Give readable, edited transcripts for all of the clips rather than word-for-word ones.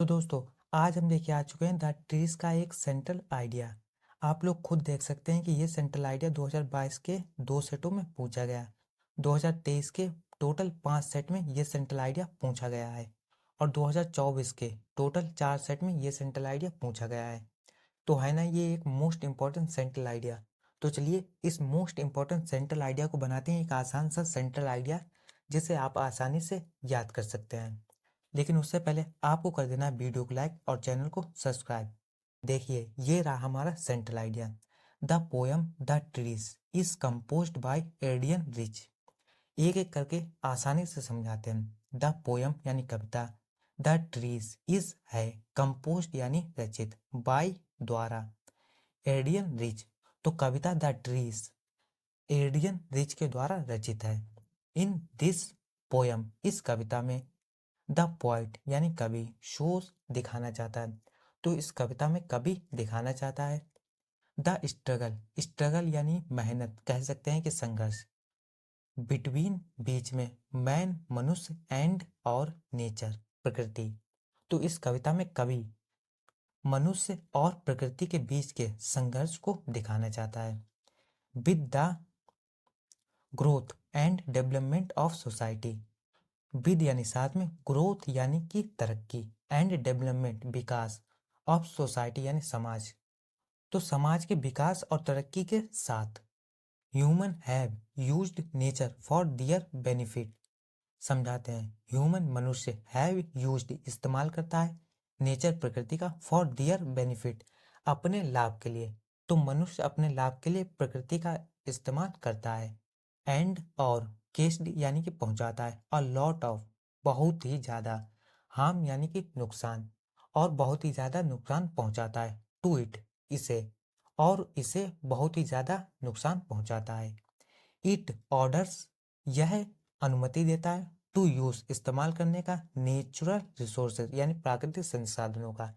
तो दोस्तों, आज हम लेके आ चुके हैं द ट्रीज का एक सेंट्रल आइडिया। आप लोग खुद देख सकते हैं कि ये सेंट्रल आइडिया 2022 के 2 सेटों में पूछा गया। 2023 के टोटल 5 सेट में ये सेंट्रल आइडिया पूछा गया है और 2024 के टोटल 4 सेट में ये सेंट्रल आइडिया पूछा गया है। तो है ना, ये एक मोस्ट इम्पॉर्टेंट सेंट्रल आइडिया। तो चलिए इस मोस्ट इम्पॉर्टेंट सेंट्रल आइडिया को बनाते हैं एक आसान सा सेंट्रल आइडिया जिसे आप आसानी से याद कर सकते हैं। लेकिन उससे पहले आपको कर देना है वीडियो को लाइक और चैनल को सब्सक्राइब। देखिए, ये रहा हमारा central idea. The poem the trees is composed by Adrienne Rich. एक एक करके आसानी से समझाते हैं। द पोयम यानी कविता, द ट्रीज इज है, कंपोज्ड यानी रचित, बाय द्वारा, एडियन रिच तो कविता द ट्रीज एडियन रिच के द्वारा रचित है। इन दिस पोयम इस कविता में द पोइट यानी कवि शोज दिखाना चाहता है। तो इस कविता में कवि दिखाना चाहता है द स्ट्रगल, स्ट्रगल यानी मेहनत, कह सकते हैं कि संघर्ष, बिटवीन बीच में, मैन मनुष्य, एंड और नेचर प्रकृति। तो इस कविता में कवि मनुष्य और प्रकृति के बीच के संघर्ष को दिखाना चाहता है। With the growth and development of society, with यानी साथ में, ग्रोथ यानी कि तरक्की, and development Vikas, of society यानी समाज, तो समाज के विकास और तरक्की के साथ। Human have used nature for their benefit, समझाते हैं। ह्यूमन मनुष्य हैव यूज्ड इस्तेमाल करता है, नेचर प्रकृति का, फॉर दियर बेनिफिट अपने लाभ के लिए। तो मनुष्य अपने लाभ के लिए प्रकृति का इस्तेमाल करता है। एंड और केस्ड यानी कि पहुंचाता है, अ लॉट ऑफ बहुत ही ज्यादा, हार्म यानी कि नुकसान और बहुत ही ज्यादा नुकसान पहुंचाता है, टू इट इसे, और इसे बहुत ही ज्यादा नुकसान पहुंचाता है। इट ऑर्डर्स यह अनुमति देता है, टू यूज इस्तेमाल करने का, नेचुरल रिसोर्सेज यानी प्राकृतिक संसाधनों का,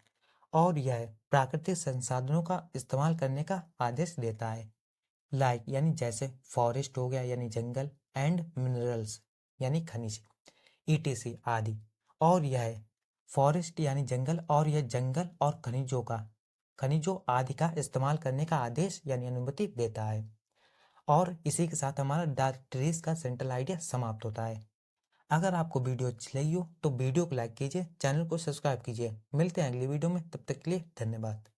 और यह प्राकृतिक संसाधनों का इस्तेमाल करने का आदेश देता है। लाइक यानी जैसे, फॉरेस्ट हो गया यानी जंगल, एंड मिनरल्स यानी खनिज, ईटीसी आदि। और यह फॉरेस्ट यानी जंगल, और यह जंगल और खनिजों आदि का इस्तेमाल करने का आदेश यानी अनुमति देता है। और इसी के साथ हमारा द ट्रीज का सेंट्रल आइडिया समाप्त होता है। अगर आपको वीडियो अच्छी लगी हो तो वीडियो को लाइक कीजिए, चैनल को सब्सक्राइब कीजिए। मिलते हैं अगली वीडियो में, तब तक के लिए धन्यवाद।